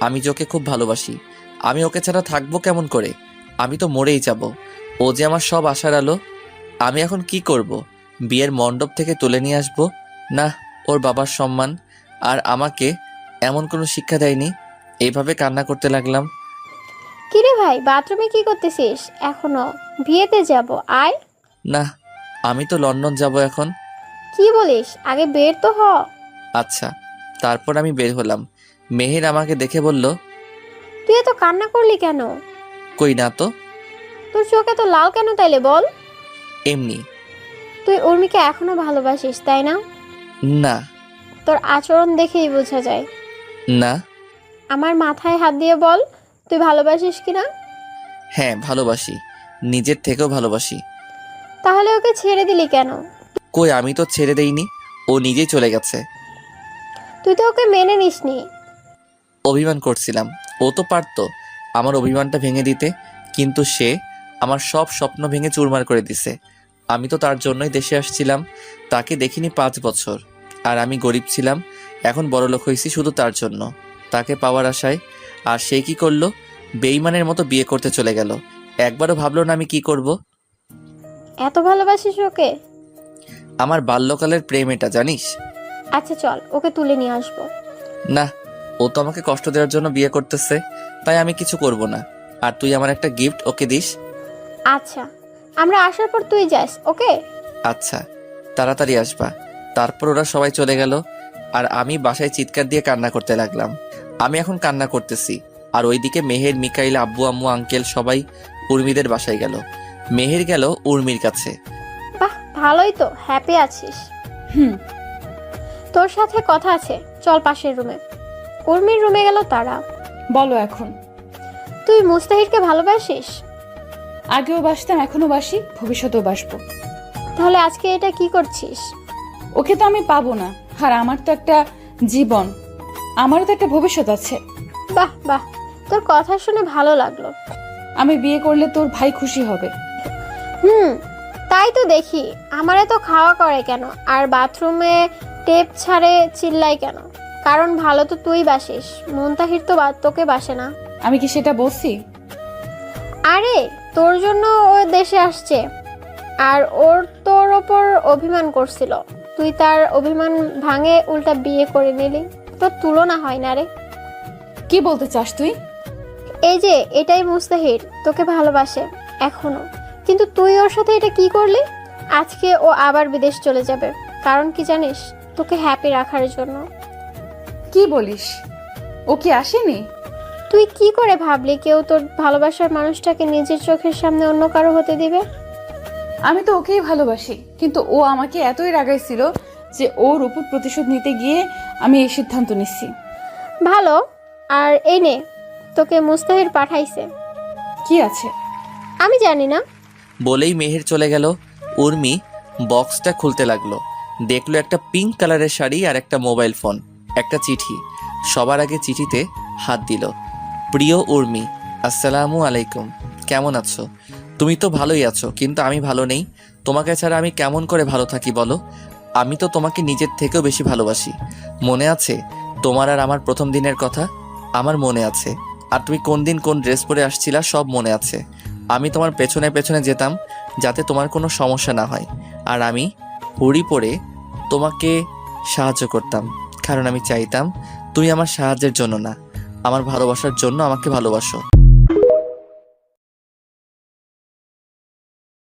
আমি যে ওকে খুব ভালোবাসি। আমি ওকে ছাড়া থাকবো কেমন করে? আমি তো মরেই যাব। ও যে আমার সব আশার আলো। আমি এখন কি করব? বিয়ের মণ্ডপ থেকে তুলে নিয়ে আসবো? না, ওর বাবার সম্মান আর আমাকে এমন কোনো শিক্ষা দেয়নি। এইভাবে কান্না করতে লাগলাম। কিরে ভাই, বাথরুমে কি করতেছিস এখনো? বিয়েতে যাব, আয়। না, আমি তো লন্ডন যাব এখন। কি বলিস? আগে বের তো হ। আচ্ছা। তারপর আমি বের হলাম। মেহের আমাকে দেখে বলল, তুই এত কান্না করলি কেন? কই না তো। তোর চোখ এত লাল কেন তাইলে বল? এমনি। তুই উর্মিকে এখনো ভালোবাসিস, তাই না? না। তোর আচরণ দেখেই বোঝা যায়। না। আমার মাথায় হাত দিয়ে বল, তুই ভালোবাসিস কিনা। হ্যাঁ, ভালোবাসি। নিজের থেকেও ভালোবাসি। তাহলে ওকে ছেড়ে দিলি কেন? কই, আমি তো ছেড়ে দেইনি। ও নিজেই চলে গেছে। তুই তো ওকে মেনে নিসনি। অভিমান করছিলাম। ও তো পারতো আমার অভিমানটা ভেঙে দিতে, কিন্তু সে আমার সব স্বপ্ন ভেঙে চুরমার করে দিছে। আমি তো তার জন্যই দেশে আসছিলাম। তাকে দেখিনি 5 বছর। আর আমি গরিব ছিলাম। এখন বড়লোক হয়েছি শুধু তার জন্য, তাকে পাওয়ার আশায়। আর সে কি করলো? বেইমানের মতো বিয়ে করতে চলে গেল। একবারও ভাবলো না আমি কি করব। এত ভালোবাসিস ওকে? আমার বাল্যকালের প্রেম এটা, জানিস? আচ্ছা চল, ওকে তুলে নিয়ে আসবো। না, ও তো আমাকে কষ্ট দেওয়ার জন্য বিয়ে করতেছে, তাই আমি কিছু করব না। আর তুই আমার একটা গিফট ওকে দিস। আচ্ছা, আমরা আসার পর তুই যাস, ওকে? আচ্ছা, তাড়াতাড়ি আসবা। তারপর ওরা সবাই চলে গেল। আর আমি বাসায় চিৎকার দিয়ে কান্না করতে লাগলাম। আমি এখন কান্না করতেছি। আর ওইদিকে মেহের, মিকাইল, আব্বু আম্মু, আঙ্কেল সবাই উর্মিদের বাসায় গেল। মেহের গেল উর্মির কাছে। বাহ, ভালোই তো, হ্যাপি আছিস। হুম। তোর সাথে কথা আছে, চল পাশের রুমে। উর্মির রুমে গেল তারা। বলো এখন। তুই মুস্তাহিরকে ভালোবাসিস? আগেও বাসতাম, এখনো বাসি, ভবিষ্যতেও বাসবো। তাহলে আজকে এটা কি করছিস? ওকে তো আমি পাবো না। আর আমার তো একটা জীবন, আমারও তো একটা ভবিষ্যৎ আছে। বাহ বাহ, তোর কথা শুনে ভালো লাগলো। আমি বিয়ে করলে তোর ভাই খুশি হবে। হুম, তাই তো দেখি। আমারে তো খাওয়া করে কেন, আর বাথরুমে টেপ ছাড়ে চিল্লাই কেন? কারণ ভালো তো তুই বাসিস, মুনতাহির তো তোকে বাসে না। আমি কি সেটা বলছি? আরে, তোর জন্য ও দেশে আসছে, আর ওর তোর ওপর অভিমান করছিল। তুই তার অভিমান ভাঙে উল্টা বিয়ে করে নিলি। তোর তুলনা হয় না রে। কি বলতে চাস তুই? এই যে এটাই মুস্তাহির, তোকে ভালোবাসে এখনো, কিন্তু তুই ওর সাথে এটা কি করলি? আজকে ও আবার বিদেশ চলে যাবে। কারণ কি জানিস? তোকে হ্যাপি রাখার জন্য। কি বলিস? ও কি আসেনি? তুই কি করে ভাবলি কেউ তোর ভালোবাসার মানুষটাকে নিজের চোখের সামনে অন্য কারো হতে দিবে? আমি তো ওকেই ভালোবাসি, কিন্তু ও আমাকে এতই রাগাইছিল যে ওর উপর প্রতিশোধ নিতে গিয়ে আমি এই সিদ্ধান্ত নিচ্ছি। ভালো। আর এই নে, তোকে মুস্তাহির পাঠাইছে। কি আছে? আমি জানি না। বলেই মেহের চলে গেল। উর্মি বক্সটা খুলতে লাগলো। দেখলো একটা পিঙ্ক কালারের শাড়ি আর একটা মোবাইল ফোন, একটা চিঠি। সবার আগে চিঠিতে হাত দিল। প্রিয় উর্মি, আসসালামু আলাইকুম। কেমন আছো? তুমি তো ভালোই আছো, কিন্তু আমি ভালো নেই। তোমাকে ছাড়া আমি কেমন করে ভালো থাকি বলো? আমি তো তোমাকে নিজের থেকেও বেশি ভালোবাসি। মনে আছে তোমার আর আমার প্রথম দিনের কথা? আমার মনে আছে। আর তুমি কোন দিন কোন ড্রেস পরে আসছিলা সব মনে আছে। আমি তোমার পেছনে পেছনে যেতাম যাতে তোমার কোনো সমস্যা না হয়। আর আমি হুড়ি পরে তোমাকে সাহায্য করতাম, কারণ আমি চাইতাম তুমি আমার সাহায্যের জন্য না, আমার ভালোবাসার জন্য আমাকে ভালোবাসো।